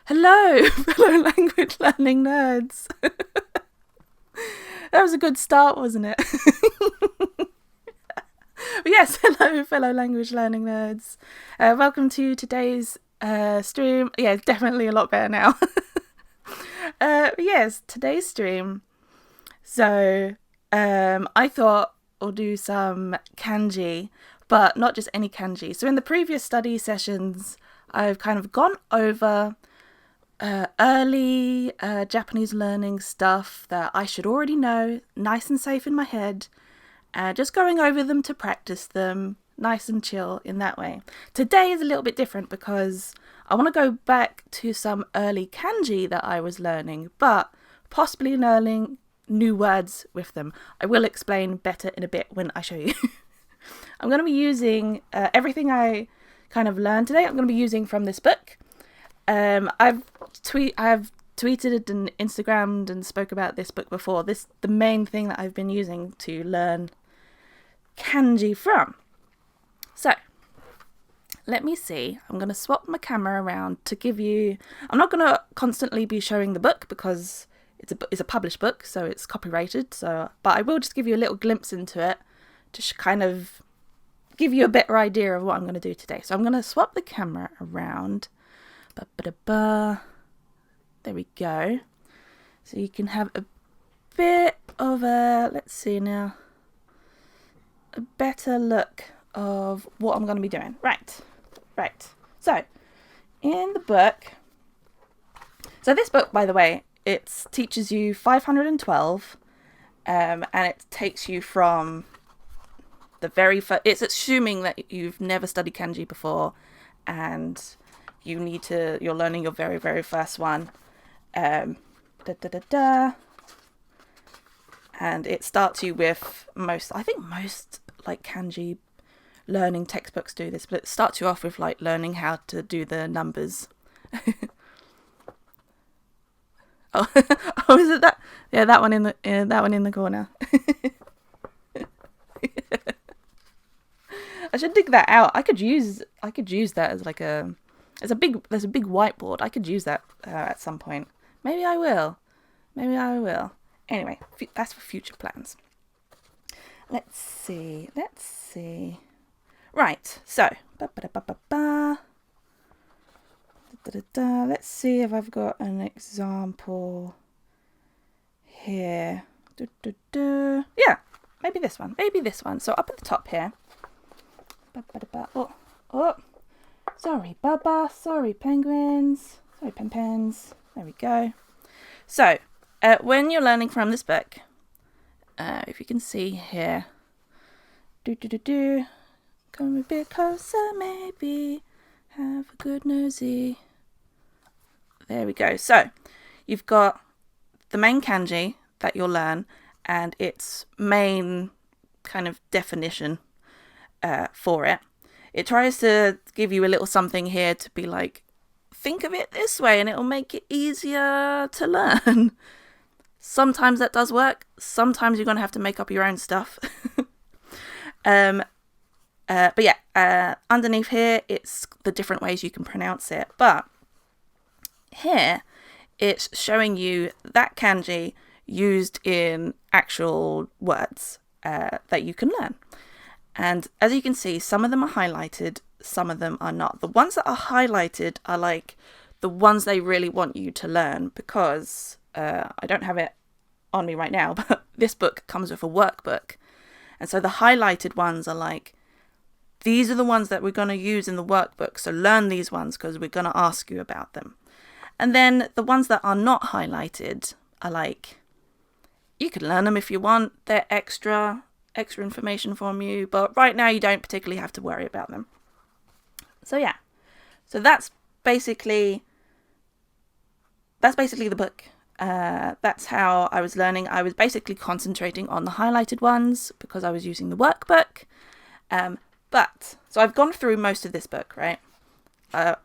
Hello, fellow language learning nerds. That was a good start, wasn't it? Yes, hello, fellow language learning nerds. Welcome to today's stream. Yeah, definitely a lot better now. Yes, today's stream. So, I thought we'll do some kanji, but not just any kanji. So in the previous study sessions, I've kind of gone over early Japanese learning stuff that I should already know, nice and safe in my head, just going over them to practice them, nice and chill in that way. Today is a little bit different because I want to go back to some early kanji that I was learning, but possibly learning new words with them. I will explain better in a bit when I show you. I'm going to be using everything I kind of learned today. I'm going to be using from this book. I've tweeted and Instagrammed and spoke about this book before. This the main thing that I've been using to learn kanji from. So let me see. I'm going to swap my camera around to give you. I'm not going to constantly be showing the book because it's a published book, so it's copyrighted. So, but I will just give you a little glimpse into it to kind of give you a better idea of what I'm going to do today. So I'm going to swap the camera around. There we go. So you can have a bit of a, let's see now, a better look of what I'm going to be doing. Right. So in the book, so this book, by the way, it teaches you 512, and it takes you from the very first, it's assuming that you've never studied kanji before, and you're learning your very, very first one. And it starts you with most like kanji learning textbooks do this, but it starts you off with like learning how to do the numbers. Oh, is it that? Yeah, that one in the corner. I should dig that out. I could use that as like there's a big whiteboard. I could use that at some point. Maybe I will. Anyway, that's for future plans. Let's see. Right. So, let's see if I've got an example here. Yeah, maybe this one. So up at the top here. Oh. Sorry, Bubba. Sorry, penguins. Sorry, pen-pens. There we go. So, when you're learning from this book, if you can see here, come a bit closer, maybe. Have a good nosy. There we go. So, you've got the main kanji that you'll learn, and its main kind of definition for it. It tries to give you a little something here to be like, think of it this way and it'll make it easier to learn. Sometimes that does work. Sometimes you're going to have to make up your own stuff. But yeah, underneath here, it's the different ways you can pronounce it. But here, it's showing you that kanji used in actual words that you can learn. And as you can see, some of them are highlighted, some of them are not. The ones that are highlighted are like the ones they really want you to learn, because I don't have it on me right now, but this book comes with a workbook. And so the highlighted ones are like, these are the ones that we're going to use in the workbook. So learn these ones because we're going to ask you about them. And then the ones that are not highlighted are like, you can learn them if you want. They're extra information from you, but right now you don't particularly have to worry about them. So yeah, so that's basically the book. That's how I was learning. I was basically concentrating on the highlighted ones because I was using the workbook. But so I've gone through most of this book, right? A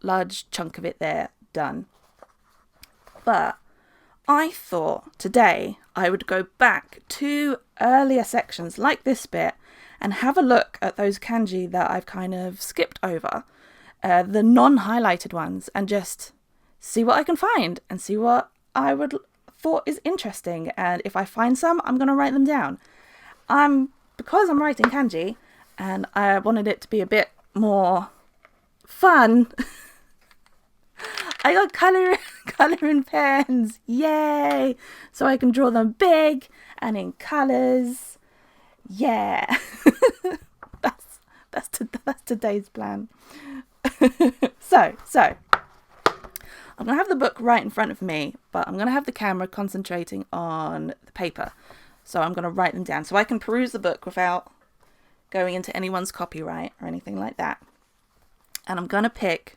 large chunk of it there done. But I thought today I would go back to earlier sections like this bit and have a look at those kanji that I've kind of skipped over, the non-highlighted ones, and just see what I can find and see what I would thought is interesting. And if I find some, I'm going to write them down. Because I'm writing kanji and I wanted it to be a bit more fun, I got coloring pens. Yay! So I can draw them big and in colors. Yeah. That's today's plan. So I'm going to have the book right in front of me, but I'm going to have the camera concentrating on the paper. So I'm going to write them down so I can peruse the book without going into anyone's copyright or anything like that. And I'm going to pick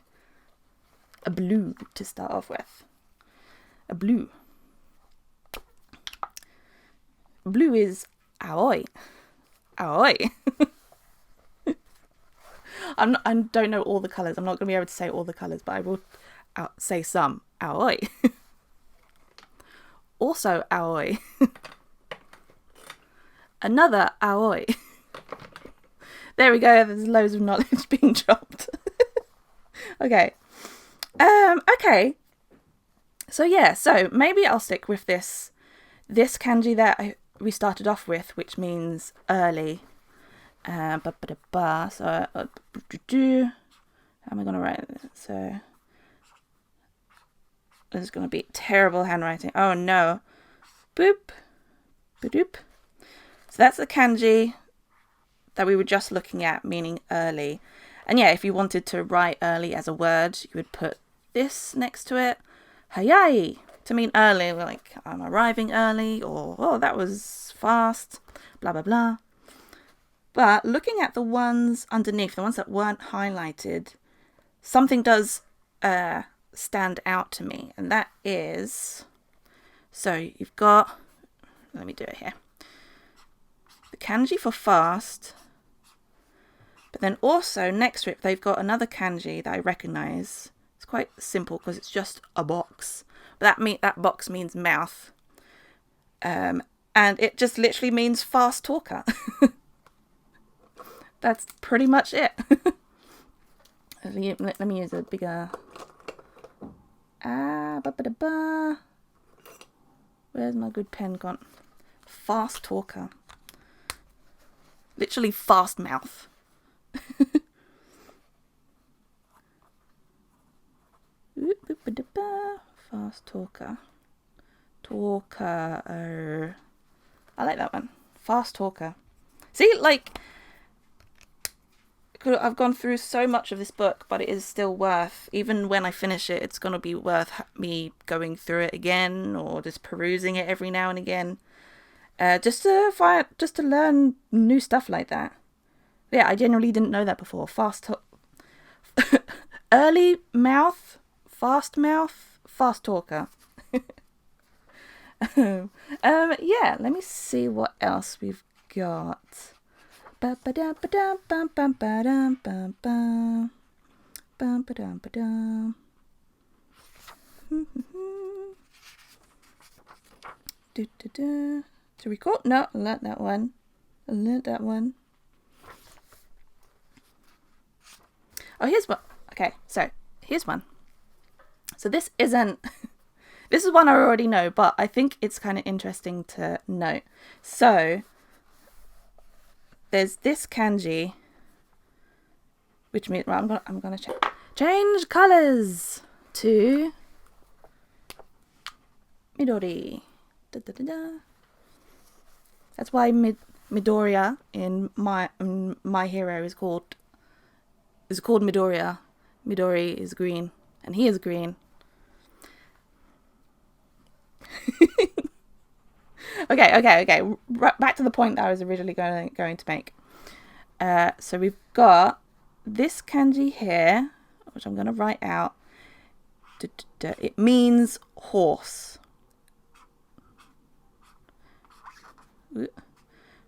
a blue to start off with. A blue. Blue is aoi. Aoi. I don't know all the colours. I'm not going to be able to say all the colours, but I will say some. Aoi. Also aoi. Another aoi. There we go. There's loads of knowledge being dropped. Okay. Okay. So yeah. So maybe I'll stick with this kanji that we started off with, which means early. So how am I going to write this? So this is going to be terrible handwriting. Oh no. Boop. Ba-doop. So that's the kanji that we were just looking at, meaning early. And yeah, if you wanted to write early as a word, you would put this next to it. Hayai, to mean early, like I'm arriving early, or oh, that was fast, blah, blah, blah. But looking at the ones underneath, the ones that weren't highlighted, something does stand out to me. And that is, so you've got, let me do it here. The kanji for fast. But then also next to it, they've got another kanji that I recognize. It's quite simple because it's just a box. But that box means mouth. And it just literally means fast talker. That's pretty much it. Let me use a bigger... Where's my good pen gone? Fast talker. Literally fast mouth. Fast talker. Talker. I like that one. Fast talker. See, like, I've gone through so much of this book, but it is still worth, even when I finish it, it's going to be worth me going through it again or just perusing it every now and again. Just to learn new stuff like that. Yeah, I genuinely didn't know that before. Early mouth, fast talker. Yeah, let me see what else we've got. To record? No, I learnt that one. Oh, here's one. Okay, so here's one. So this isn't... This is one I already know, but I think it's kind of interesting to note. So there's this kanji, which means... Well, I'm gonna change colors to Midori. That's why Midoriya in My Hero is called Midoriya. Midori is green, and he is green. Okay. Back to the point that I was originally going to make. So we've got this kanji here, which I'm going to write out. It means horse.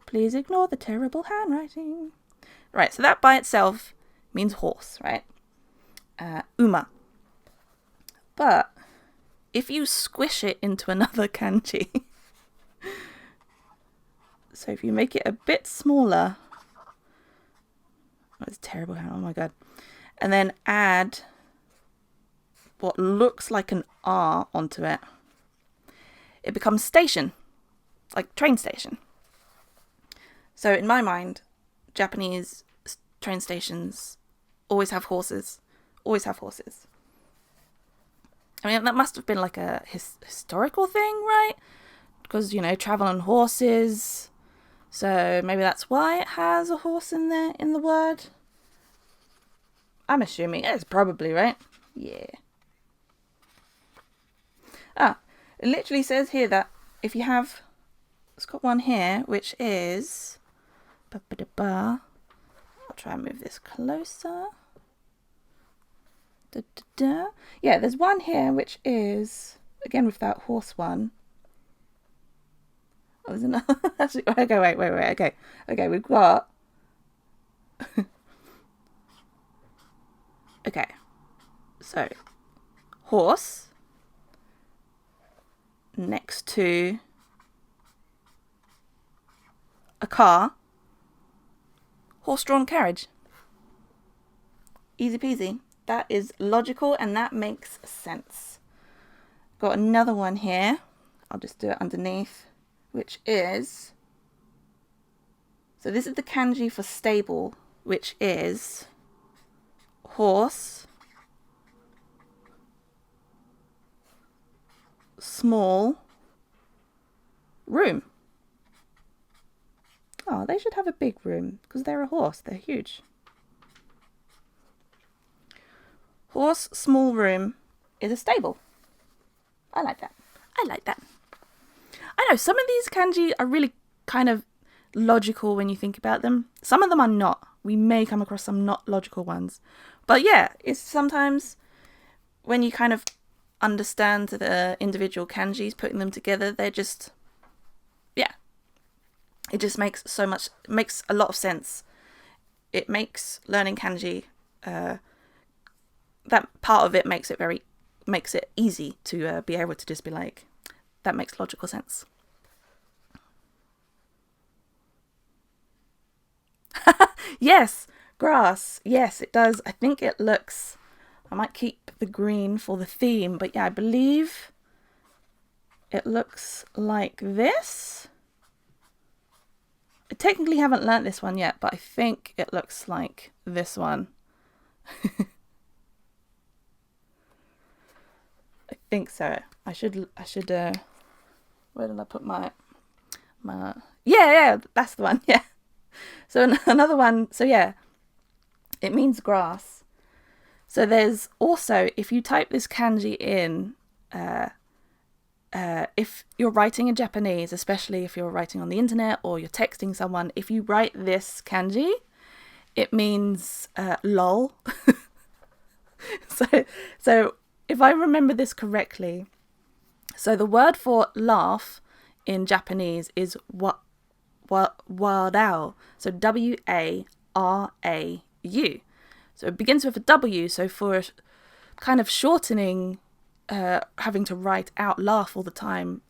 Please ignore the terrible handwriting. Right, so that by itself means horse, right? Uma. But if you squish it into another kanji, so if you make it a bit smaller, oh, it's terrible. Oh my god. And then add what looks like an R onto it, it becomes station, like train station. So in my mind, Japanese train stations always have horses. Always have horses. I mean, that must have been like a historical thing, right? Because, you know, travel on horses. So maybe that's why it has a horse in there, in the word. I'm assuming it's probably, right? Yeah. It literally says here that if you have... It's got one here, which is... I'll try and move this closer. Yeah, there's one here which is, again with that horse one. Oh, there's another. Okay, wait. Okay, we've got. Okay, so horse next to a car, horse-drawn carriage. Easy peasy. That is logical and that makes sense. Got another one here. I'll just do it underneath, which is... So this is the kanji for stable, which is horse, small, room. Oh, they should have a big room because they're a horse. They're huge. Horse, small room is a stable. I like that. I know some of these kanji are really kind of logical when you think about them. Some of them are not. We may come across some not logical ones. But yeah, it's sometimes when you kind of understand the individual kanjis, putting them together, they're just, yeah. It just makes a lot of sense. It makes learning kanji, that part of it makes it easy to be able to just be like, that makes logical sense. Yes, grass. Yes, it does. I think it looks... I might keep the green for the theme, but yeah, I believe it looks like this. I technically haven't learnt this one yet, but I think it looks like this one. I think so. I should where did I put my yeah, that's the one. Yeah. So another one, so yeah, it means grass. So there's also, if you type this kanji in, if you're writing in Japanese, especially if you're writing on the internet or you're texting someone, if you write this kanji, it means lol. So if I remember this correctly, so the word for laugh in Japanese is warau. So W-A-R-A-U. So it begins with a W. So for kind of shortening, having to write out laugh all the time,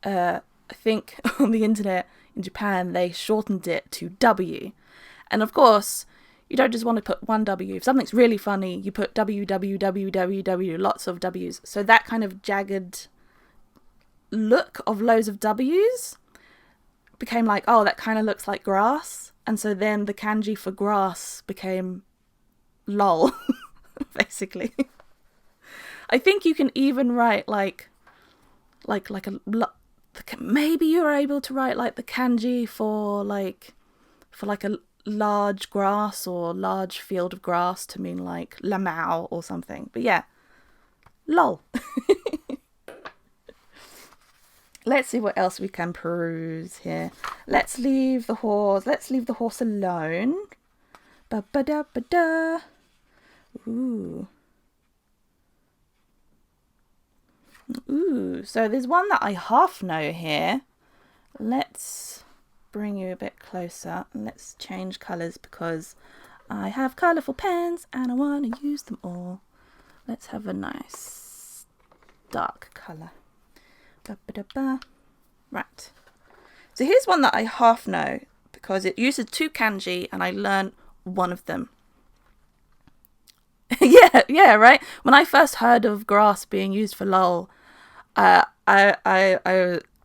I think on the internet in Japan, they shortened it to W. And of course, you don't just want to put one W. If something's really funny, you put W, W, W, W, W, lots of W's. So that kind of jagged look of loads of W's became like, oh, that kind of looks like grass. And so then the kanji for grass became lol, basically. I think you can even write maybe you're able to write like the kanji for like a large grass or large field of grass to mean like lamau or something. But yeah, lol. Let's see what else we can peruse here. Let's leave the horse alone. Ba-ba-da-ba-da. Ooh. So there's one that I half know here. Let's bring you a bit closer. Let's change colours because I have colourful pens and I want to use them all. Let's have a nice dark colour. Ba-ba-da-ba. Right. So here's one that I half know because it uses two kanji and I learned one of them. Yeah, right. When I first heard of grass being used for lol, I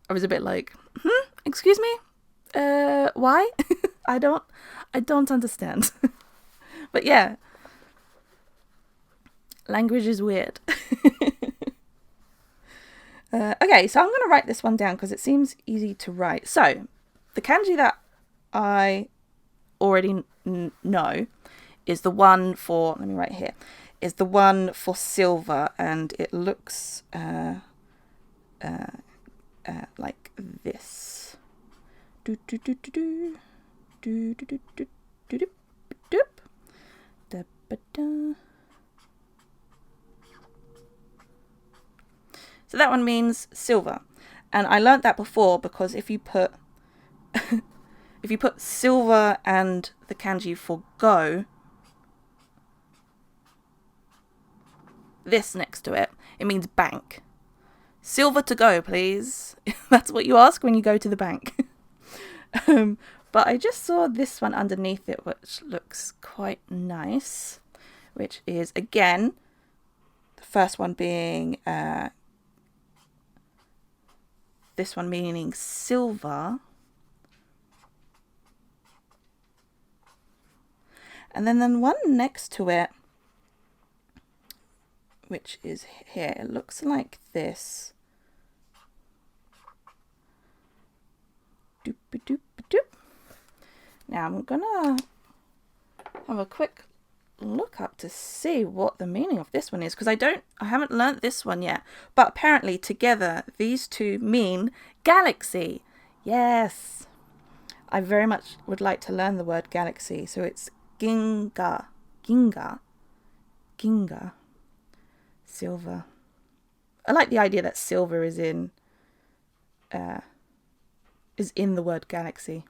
was a bit like, excuse me, why? I don't, I don't understand. But yeah, language is weird. Okay, so I'm going to write this one down because it seems easy to write. So, the kanji that I already know is the one for, let me write here, is the one for silver, and it looks like this. Do do do do do do do do do do do do da ba da. So that one means silver, and I learnt that before because if you put silver and the kanji for go, this next to it, it means bank. Silver to go, please. That's what you ask when you go to the bank. But I just saw this one underneath it, which looks quite nice, which is, again, the first one being, this one meaning silver. And then one next to it, which is here, it looks like this. Doop doop doop. Now I'm gonna have a quick look up to see what the meaning of this one is, because I haven't learnt this one yet. But apparently together these two mean galaxy. Yes, I very much would like to learn the word galaxy. So it's ginga, silver. I like the idea that silver is in the word galaxy.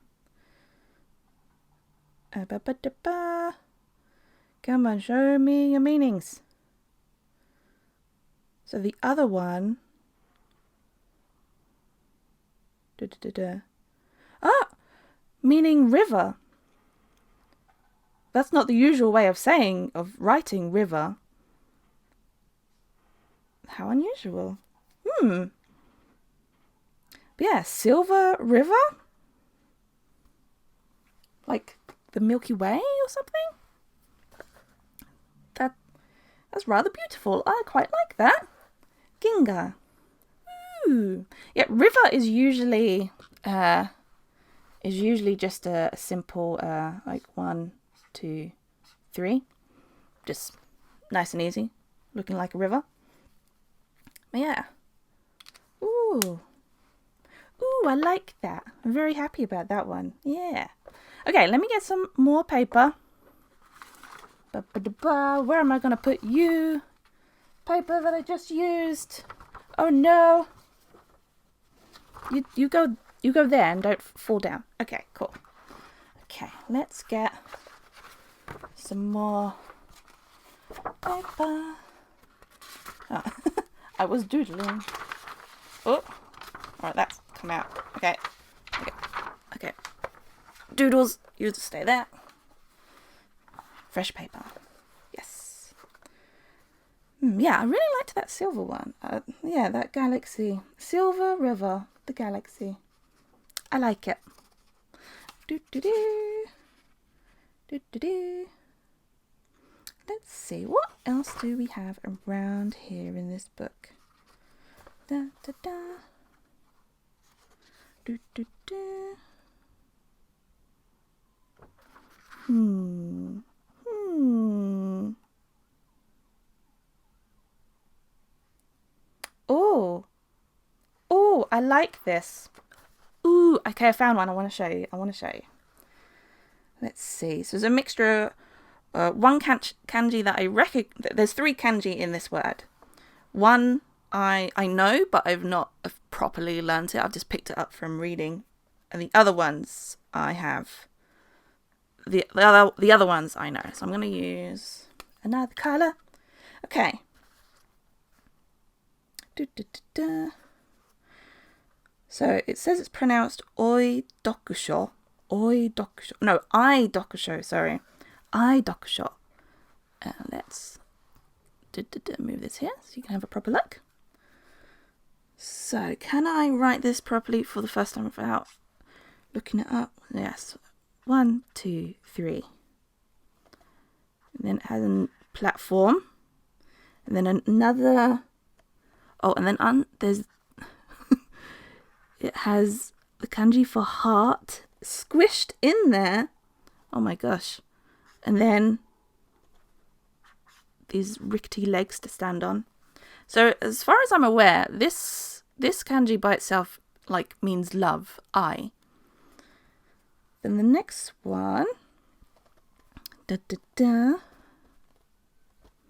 Come on, show me your meanings. So the other one, meaning river. That's not the usual way of writing river. How unusual. But yeah, silver river? Like the Milky Way or something? That's rather beautiful. I quite like that. Ginga. Ooh. Yeah, river is usually just a simple like 1, 2, 3. Just nice and easy. Looking like a river. But yeah. Ooh, I like that. I'm very happy about that one. Yeah. Okay, let me get some more paper. Where am I going to put you? Paper that I just used. Oh no. You go there and don't fall down. Okay, cool. Okay, let's get some more paper. Oh, I was doodling. Oh, alright, that's come out. Okay. Doodles, you just stay there. Fresh paper. Yes. Yeah, I really liked that silver one. Yeah, that galaxy. Silver river, the galaxy. I like it. Let's see, what else do we have around here in this book? Oh, I like this. Ooh, okay, I found one. I want to show you. Let's see. So there's a mixture. One kanji that I recognize. There's 3 kanji in this word. One I know, but I've not properly learned it. I've just picked it up from reading, and the other ones I have. The other ones I know. So I'm gonna use another color. Okay. So it says it's pronounced oi dokusho. No, I dokusho, sorry. I dokusho. Let's move this here so you can have a proper look. So, can I write this properly for the first time without looking it up? Yes. 1, 2, 3. And then it has a platform. And then another... Oh, and then there's... it has the kanji for heart squished in there. Oh my gosh. And then these rickety legs to stand on. So as far as I'm aware, this kanji by itself means love, I. Then the next one, da da da,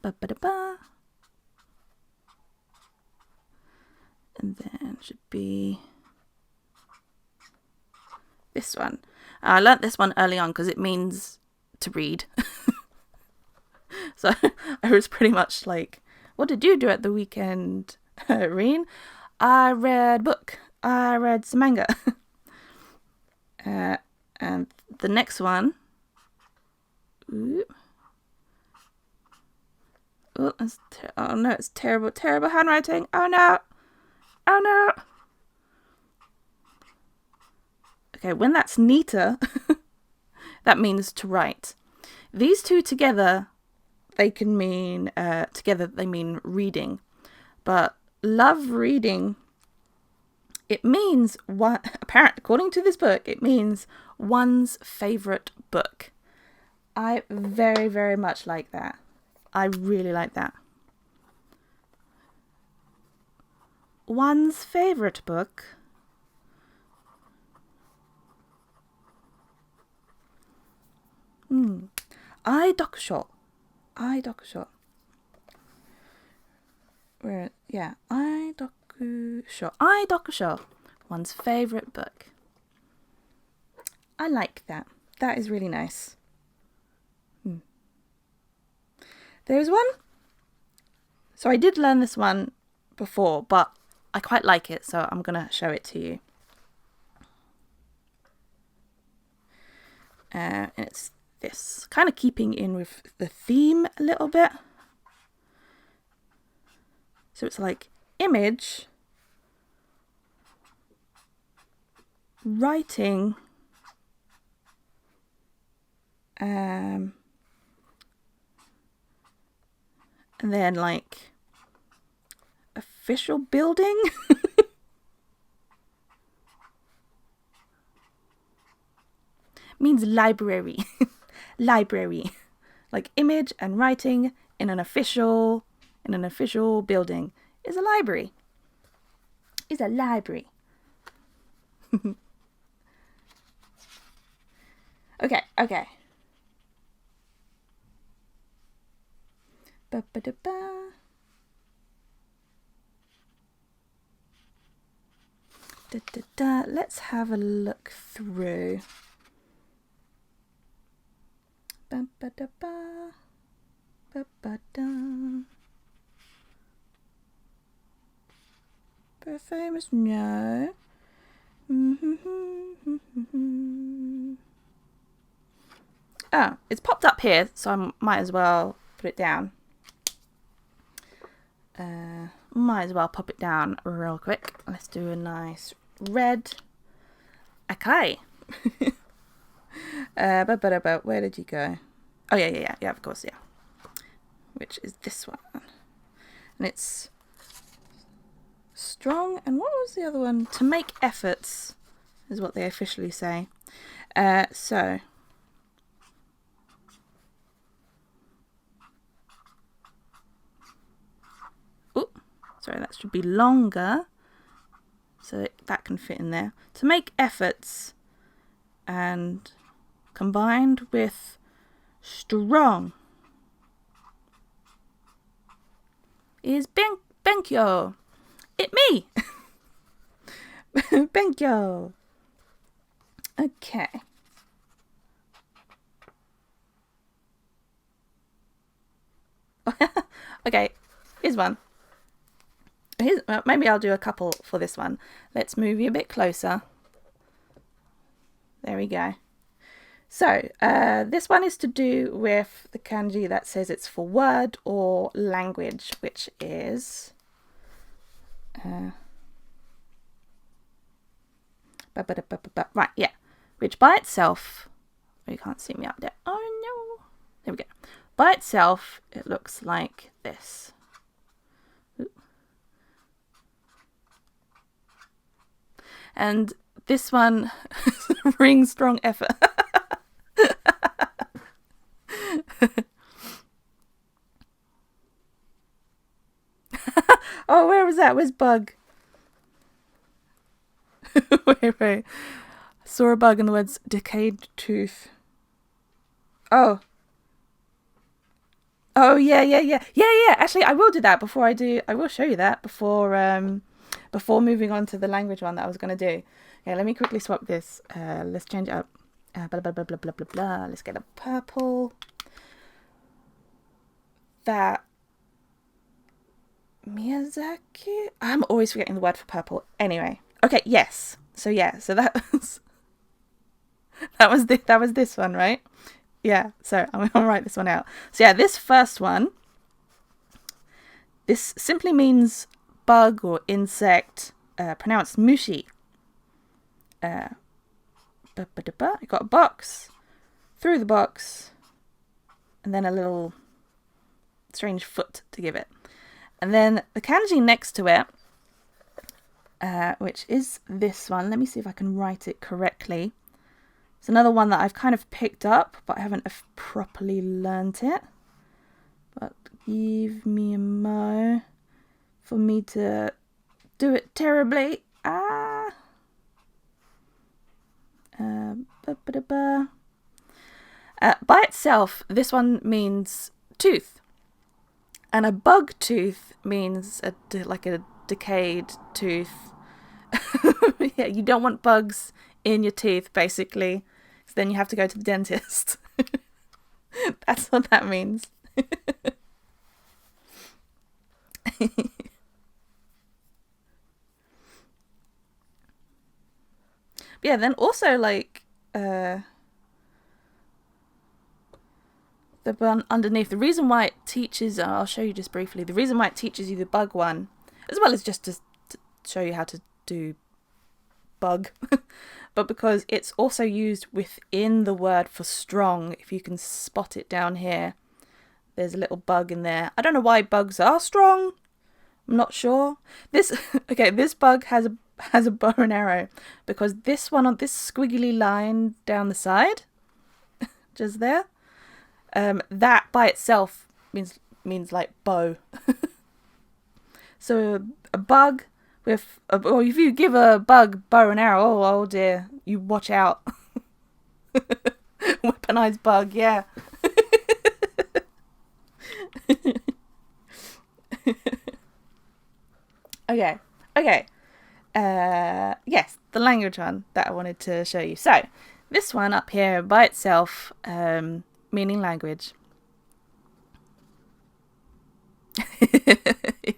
ba ba da ba, and then should be this one. I learnt this one early on because it means to read. So I was pretty much like, what did you do at the weekend, Reen? I read a book. I read some manga. And the next one. Ooh. Oh, oh no, it's terrible, terrible handwriting. Oh no. Oh no. Okay, when that's neater, that means to write. These two together, they can mean, they mean reading. But love reading, it means, apparently, according to this book, it means one's favourite book. I very, very much like that. I really like that. One's favourite book. I dokusho. Where? Yeah, I dokusho. One's favourite book. I like that. That is really nice. There's one. So I did learn this one before, but I quite like it, so I'm gonna show it to you. It's this, kind of keeping in with the theme a little bit. So it's like image, writing, and then like official building. Means library. Library. Like image and writing in an official building is a library. Is a library. Okay. Ba-ba-da-ba. Da-da-da. Let's have a look through. Ba-ba-da-ba. Ba-ba-da. Very famous? No. Oh, it's popped up here, so I might as well put it down. Might as well pop it down real quick. Let's do a nice red. Okay. Where did you go? Oh yeah, of course, yeah. Which is this one. And it's strong, and what was the other one? To make efforts is what they officially say. So sorry, that should be longer so that can fit in there. To make efforts, and combined with strong is benkyo. It me. Benkyo. Okay. Okay, here's one. Maybe I'll do a couple for this one. Let's move you a bit closer. There we go. So this one is to do with the kanji that says it's for word or language, which is right, yeah, which by itself, oh, you can't see me up there. Oh no, there we go. By itself, it looks like this. And this one rings strong effort. Oh, where was that? Where's bug? Wait. Saw a bug in the words decayed tooth. Oh. Oh yeah. Actually, I will do that before I do. I will show you that before moving on to the language one that I was gonna do. Yeah, let me quickly swap this. Let's change it up. Blah blah blah blah blah blah blah. Let's get a purple. That Miyazaki. I'm always forgetting the word for purple. Anyway, okay, yes. So yeah, so that was this one, right? Yeah. So I'm gonna write this one out. So yeah, this first one. This simply means bug or insect, pronounced mushi. You got a box, through the box, and then a little strange foot to give it. And then the kanji next to it, which is this one. Let me see if I can write it correctly. It's another one that I've kind of picked up, but I haven't properly learnt it. But give me a mo for me to do it terribly. By itself, this one means tooth. And a bug tooth means like a decayed tooth. Yeah, you don't want bugs in your teeth, basically. So then you have to go to the dentist. That's what that means. Yeah, then also like the one underneath, the reason why it teaches, I'll show you just briefly, the reason why it teaches you the bug one, as well as just to show you how to do bug, but because it's also used within the word for strong. If you can spot it down here, there's a little bug in there. I don't know why bugs are strong. I'm not sure. This bug has a bow and arrow, because this one on this squiggly line down the side, just there, that by itself means like bow. So a bug with or if you give a bug bow and arrow, oh dear, you watch out. Weaponized bug, yeah. Okay. Yes, the language one that I wanted to show you. So this one up here by itself, meaning language.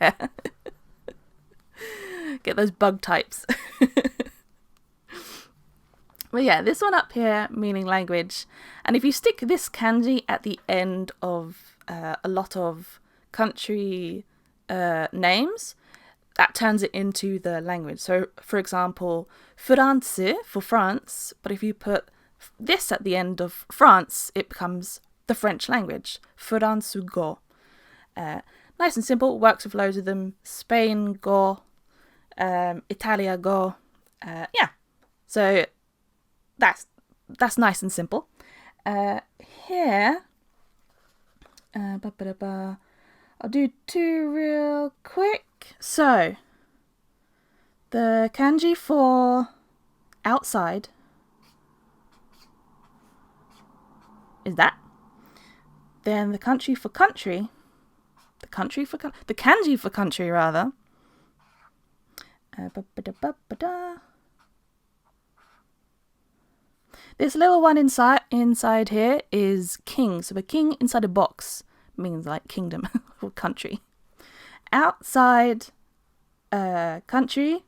Yeah. Get those bug types. Well, yeah, this one up here, meaning language. And if you stick this kanji at the end of a lot of country names, that turns it into the language. So, for example, France for France, but if you put this at the end of France, it becomes the French language. Francugo. Nice and simple, works with loads of them. Spain go, Italia go. Yeah, so that's nice and simple. Here, I'll do two real quick. So, the kanji for outside is that. Then the kanji for country, the kanji for country rather. This little one inside here is king. So a king inside a box means like kingdom or country. Outside country.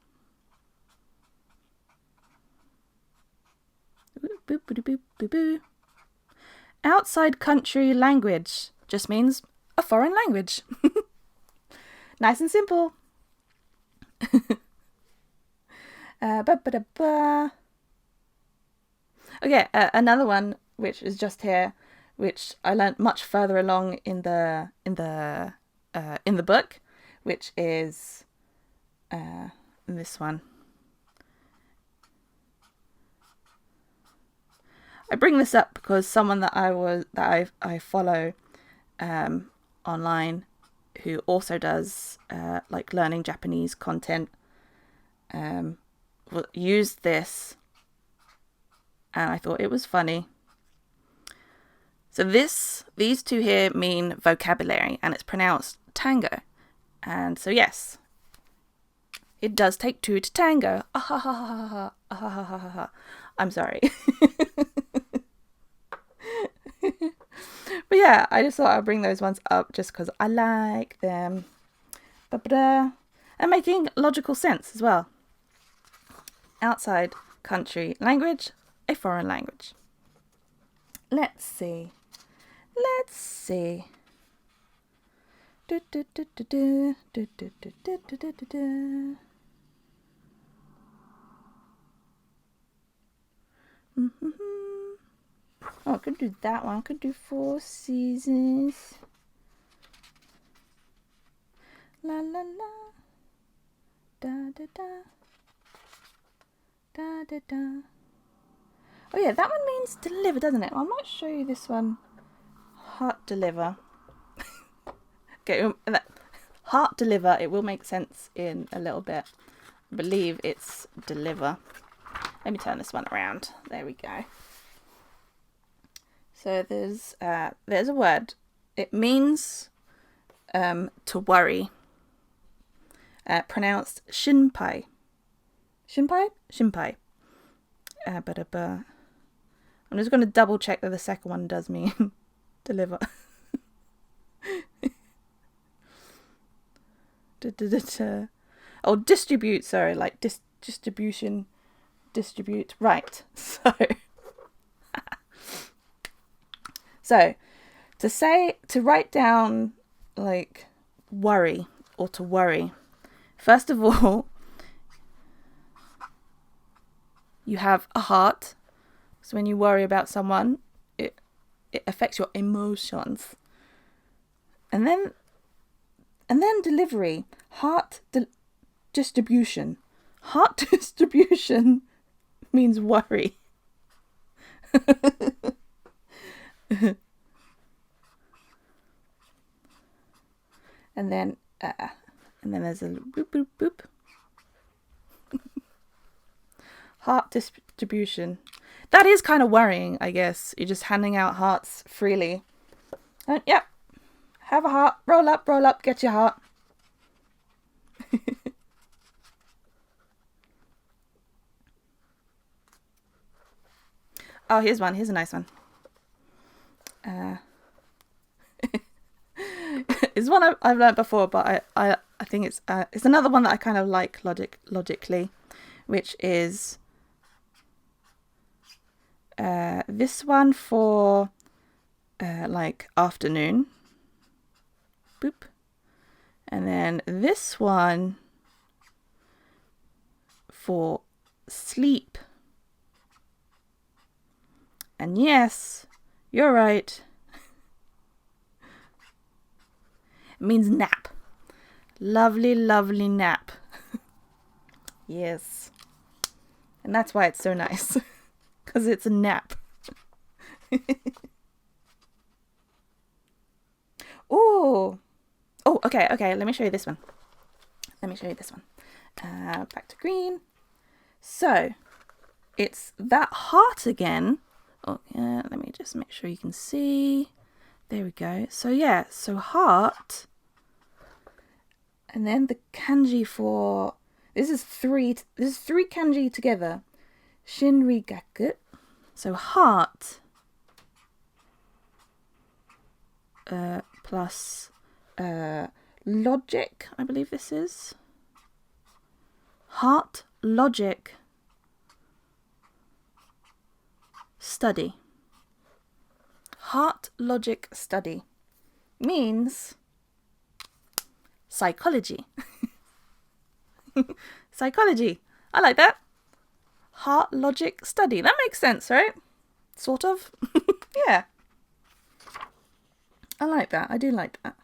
Outside country language just means a foreign language. Nice and simple. Okay, another one which is just here, which I learnt much further along in the book, which is this one. I bring this up because someone that I follow online, who also does like learning Japanese content, used this, and I thought it was funny. So these two here mean vocabulary, and it's pronounced tango. And so yes, it does take two to tango. I'm sorry. But yeah, I just thought I'd bring those ones up just because I like them. And making logical sense as well. Outside country language, a foreign language. Let's see. Oh, I could do that one. I could do 4 seasons. La la la. Da da da. Da da da. Oh yeah, that one means deliver, doesn't it? I might show you this one. Heart deliver. Okay, heart deliver. It will make sense in a little bit. I believe it's deliver. Let me turn this one around. There we go. So there's a word. It means to worry. Pronounced shinpai. Shinpai. I'm just going to double check that the second one does mean deliver. Oh, distribute. Sorry, like distribution. Distribute. Right. So, to write down like worry or to worry, first of all, you have a heart. So when you worry about someone, it affects your emotions. And then delivery, distribution. Heart distribution means worry. And then there's a boop boop boop. Heart distribution. That is kind of worrying, I guess. You're just handing out hearts freely. And yep, have a heart. Roll up, get your heart. Oh, here's one. Here's a nice one. It's one I've learned before, but I think it's another one that I kind of like logically, which is this one for like afternoon, boop, and then this one for sleep. And yes, you're right. It means nap. Lovely, lovely nap. Yes. And that's why it's so nice. Because it's a nap. Oh, okay. Let me show you this one. Back to green. So, it's that heart again. Oh, yeah, let me just make sure you can see. There we go. So, yeah, so heart. And then the kanji for... This is three kanji together. Shinrigaku. So, heart. Plus logic, I believe this is. Heart, logic, study. Heart logic study means psychology. Psychology. I like that. Heart logic study. That makes sense, right? Sort of. Yeah. I like that. I do like that.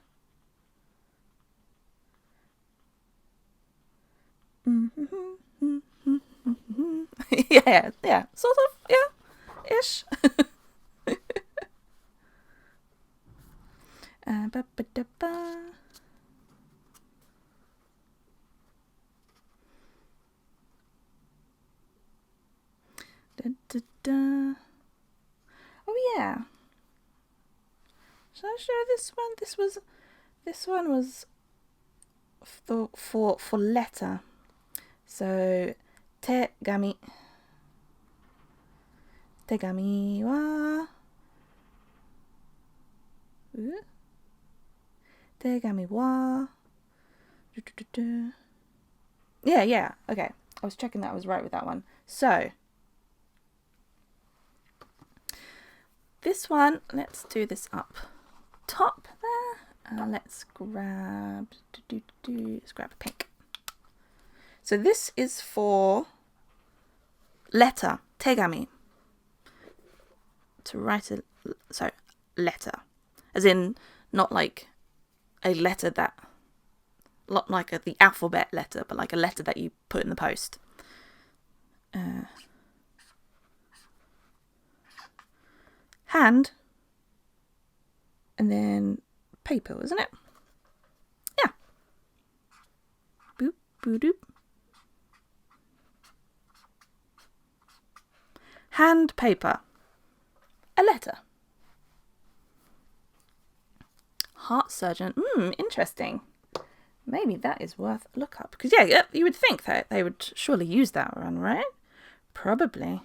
Yeah, sort of, yeah, ish. Ba, ba, da, ba. Da, da, da. Oh yeah. Shall I show this one? This one was for letter. So tegami wa tegami wa yeah, okay. I was checking that I was right with that one. So this one, let's do this up top there. Let's grab a pink. So this is for letter, tegami. To write letter. As in, not like a letter that, not like the alphabet letter, but like a letter that you put in the post. Hand. And then paper, isn't it? Yeah. Boop, boop, doop. Hand paper. A letter. Heart surgeon. Interesting. Maybe that is worth a look up. Because, yeah, you would think that they would surely use that one, right? Probably.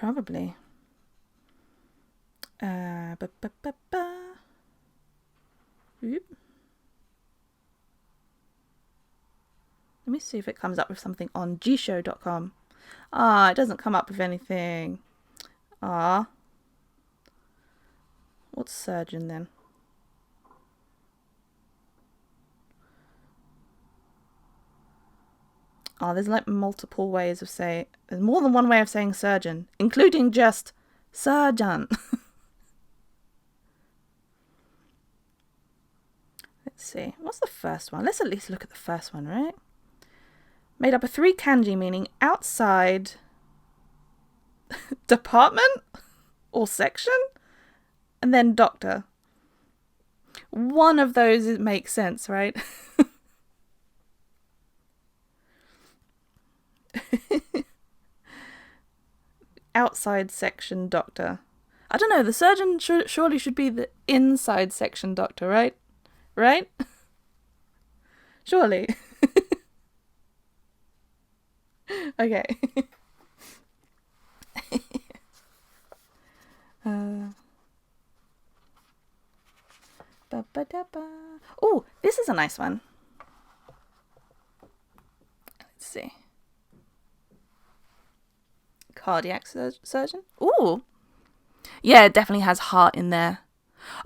Let me see if it comes up with something on gshow.com. It doesn't come up with anything. What's surgeon then? There's like multiple ways of saying. There's more than one way of saying surgeon, including just surgeon. Let's see. What's the first one? Let's at least look at the first one, right? Made up of 3 kanji meaning outside department or section, and then doctor. One of those makes sense, right? Outside section doctor. I don't know, the surgeon surely should be the inside section doctor, right? Right? Surely. Okay. Oh, this is a nice one. Let's see. Cardiac surgeon. Ooh. Yeah, it definitely has heart in there.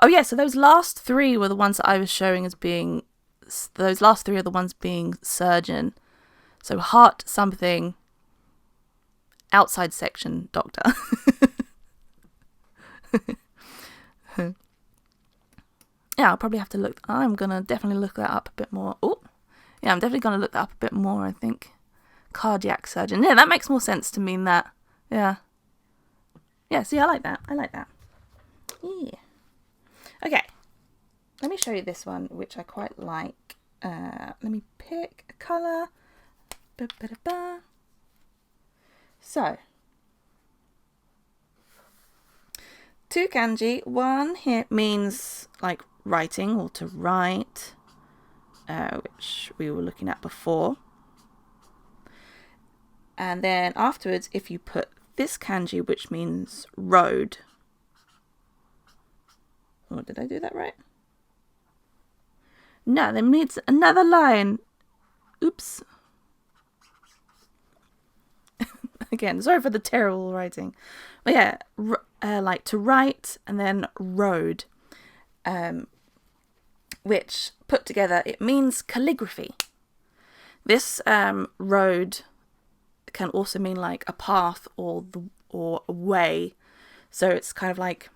Oh yeah, so those last 3 were the ones that I was showing as being... Those last 3 are the ones being surgeon. So heart something, outside section doctor. Yeah, I'll probably have to look... I'm going to definitely look that up a bit more. Oh, yeah, I'm definitely going to look that up a bit more, I think. Cardiac surgeon. Yeah, that makes more sense to mean that. Yeah. Yeah, see, I like that. Yeah. Okay. Let me show you this one, which I quite like. Let me pick a colour. So, 2 kanji. One here means like writing or to write, which we were looking at before. And then afterwards, if you put this kanji, which means road. Oh, did I do that right? No, that needs another line. Oops. Again, sorry for the terrible writing. But yeah, like to write, and then road, which put together, it means calligraphy. This road can also mean like a path or a way. So it's kind of like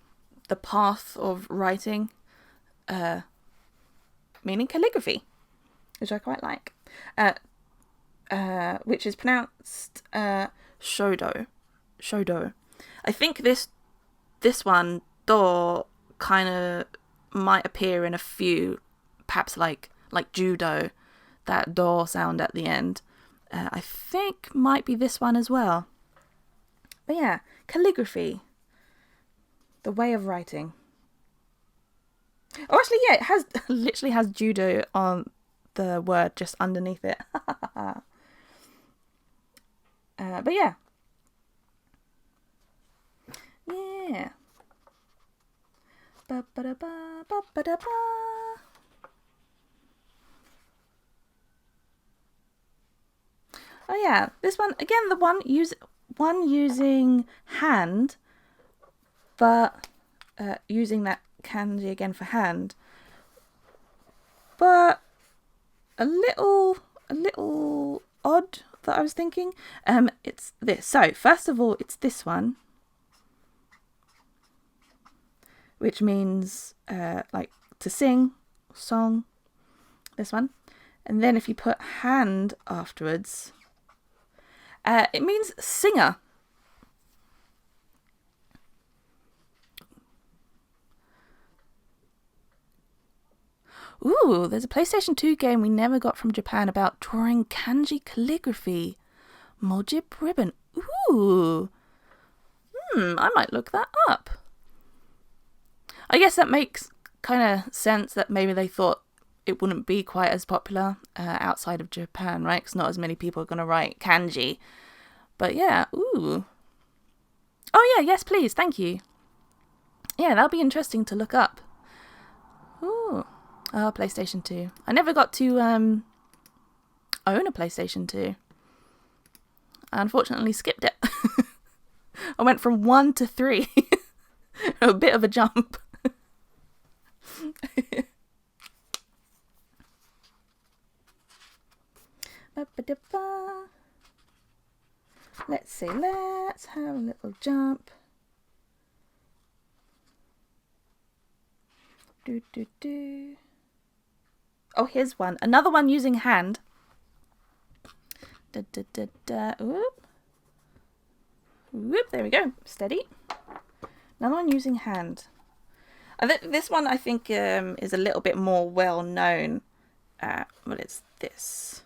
the path of writing, meaning calligraphy, which I quite like. Which is pronounced shodo. Shodo. I think this one, do, kind of might appear in a few, perhaps like judo, that do sound at the end. I think might be this one as well. But yeah, calligraphy, the way of writing. Oh, actually, yeah, it has literally has judo on the word just underneath it. But yeah. Yeah. Ba-ba-da-ba, ba-ba-da-ba. Oh yeah, this one again, the one using hand, but using that kanji again for hand, but a little odd that I was thinking. It's this. So first of all, it's this one, which means like to sing, song. This one, and then if you put hand afterwards, it means singer. Ooh, there's a PlayStation 2 game we never got from Japan about drawing kanji calligraphy. Mojib ribbon. Ooh. I might look that up. I guess that makes kind of sense that maybe they thought it wouldn't be quite as popular outside of Japan, right? Because not as many people are going to write kanji. But yeah, ooh. Oh yeah, yes please, thank you. Yeah, that'll be interesting to look up. Ooh. Oh, PlayStation 2. I never got to own a PlayStation 2. I unfortunately skipped it. I went from 1 to 3. A bit of a jump. Let's see, let's have a little jump. Oh, here's one. Another one using hand. Whoop. Whoop, there we go. Steady. Another one using hand. This one I think is a little bit more well known. Well, it's this.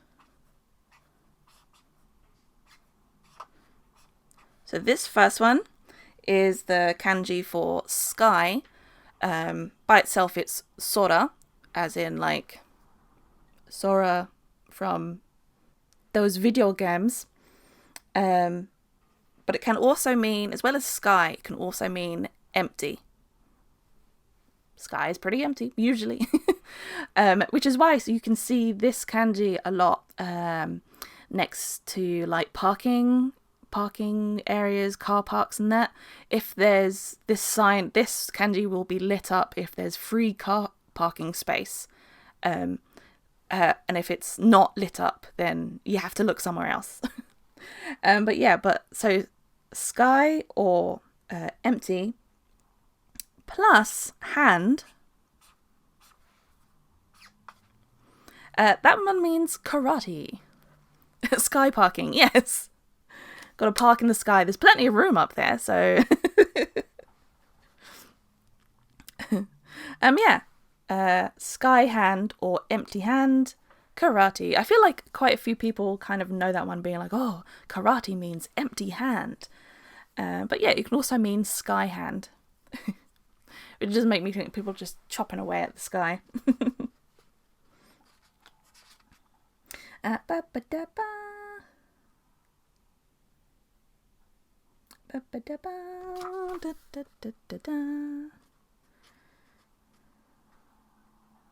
So this first one is the kanji for sky. By itself, it's sora, as in like Sora from those video games. But it can also mean, as well as sky, it can also mean empty. Sky is pretty empty, usually. Which is why, so you can see this kanji a lot next to like parking areas, car parks and that. If there's this sign, this kanji will be lit up if there's free car parking space. And if it's not lit up, then you have to look somewhere else. But so sky or empty plus hand. That one means karate. Sky parking, yes. Got to park in the sky. There's plenty of room up there, so sky hand or empty hand, karate. I feel like quite a few people kind of know that one, being like, oh, karate means empty hand. But yeah, it can also mean sky hand. It just make me think people just chopping away at the sky.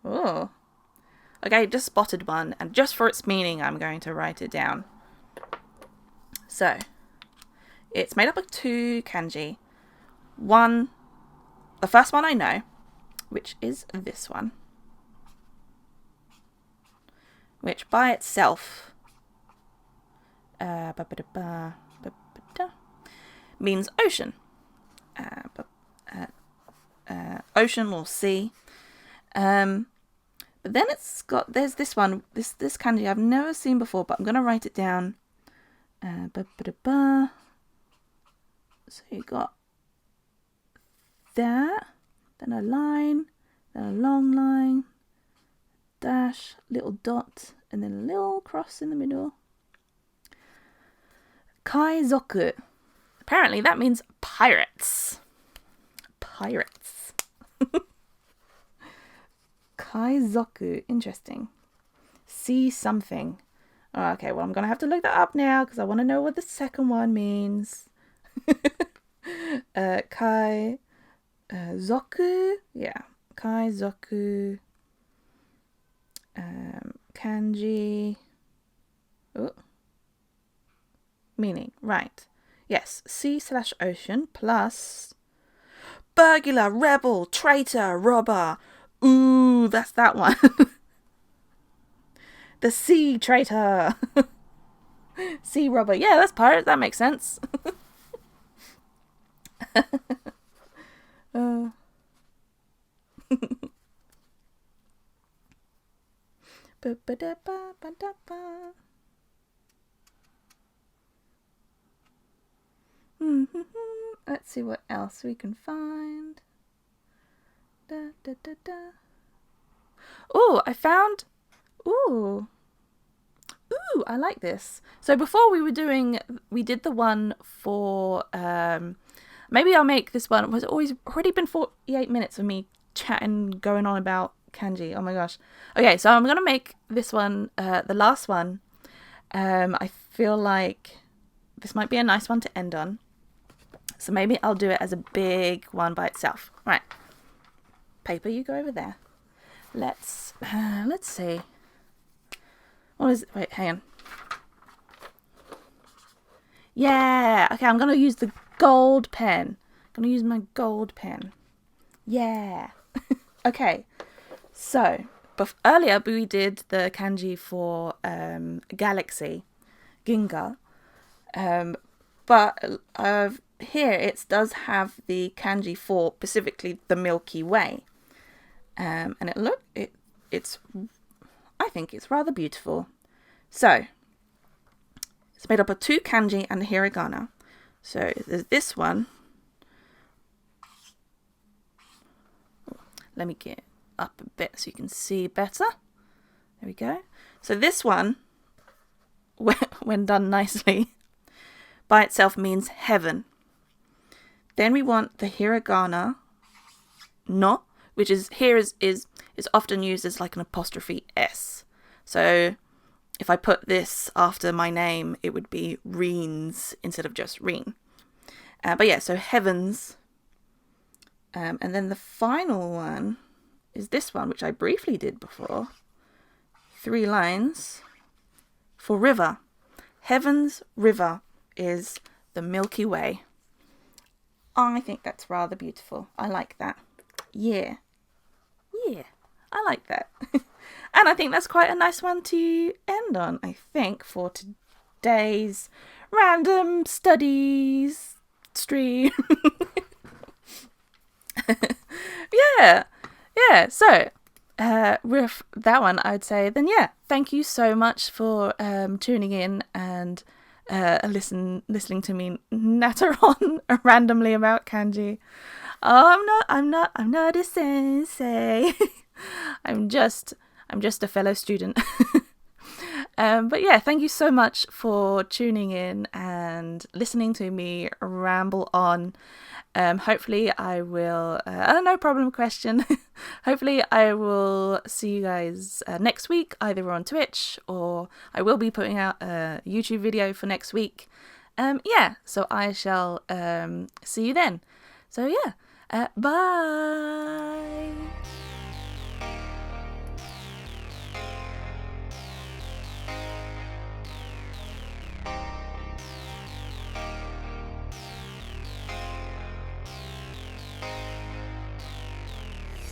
Oh. Okay, just spotted one, and just for its meaning, I'm going to write it down. So, It's made up of 2 kanji. One, the first one I know, which is this one, which by itself means ocean. Ocean or sea. But then there's this one, this kanji I've never seen before, but I'm going to write it down. So you got that, then a line, then a long line, dash, little dot, and then a little cross in the middle. Kaizoku. Apparently that means pirates. Pirates. Kaizoku. Interesting. See something. Oh, okay, well, I'm going to have to look that up now because I want to know what the second one means. Kaizoku. Yeah. Kaizoku. Kanji. Oh. Meaning. Right. Yes. Sea/ocean plus burglar, rebel, traitor, robber. Ooh, that's that one. The sea traitor. Sea robber. Yeah, that's pirate. That makes sense. Let's see what else we can find. Oh, I found... Ooh, I like this. So before we did the one for, maybe I'll make this one. It was already been 48 minutes of me chatting, going on about kanji. Oh my gosh. Okay, so I'm going to make this one, the last one. I feel like this might be a nice one to end on. So maybe I'll do it as a big one by itself. Right. Paper, you go over there. Let's see. What is it? Wait, hang on. Yeah. Okay, I'm going to use the gold pen. I'm going to use my gold pen. Yeah. Okay. So, earlier we did the kanji for galaxy, Ginga. But here it does have the kanji for specifically the Milky Way. And I think it's rather beautiful. So, it's made up of 2 kanji and the hiragana. So, there's this one. Let me get up a bit so you can see better. There we go. So, this one, when done nicely, by itself means heaven. Then we want the hiragana no, which is often used as like an apostrophe S. So if I put this after my name, it would be Reens instead of just Reen. But yeah, so heavens. And then the final one is this one, which I briefly did before. 3 lines for river. Heaven's river is the Milky Way. I think that's rather beautiful. I like that. Yeah, I like that. And I think that's quite a nice one to end on, I think, for today's random studies stream. Yeah. So, with that one, I'd say then, yeah, thank you so much for tuning in and listening to me natter on randomly about kanji. Oh, I'm not a sensei. I'm just a fellow student. But yeah, thank you so much for tuning in and listening to me ramble on. Hopefully I will, no problem question. Hopefully I will see you guys next week, either on Twitch or I will be putting out a YouTube video for next week. Yeah, so I shall see you then. So yeah, bye.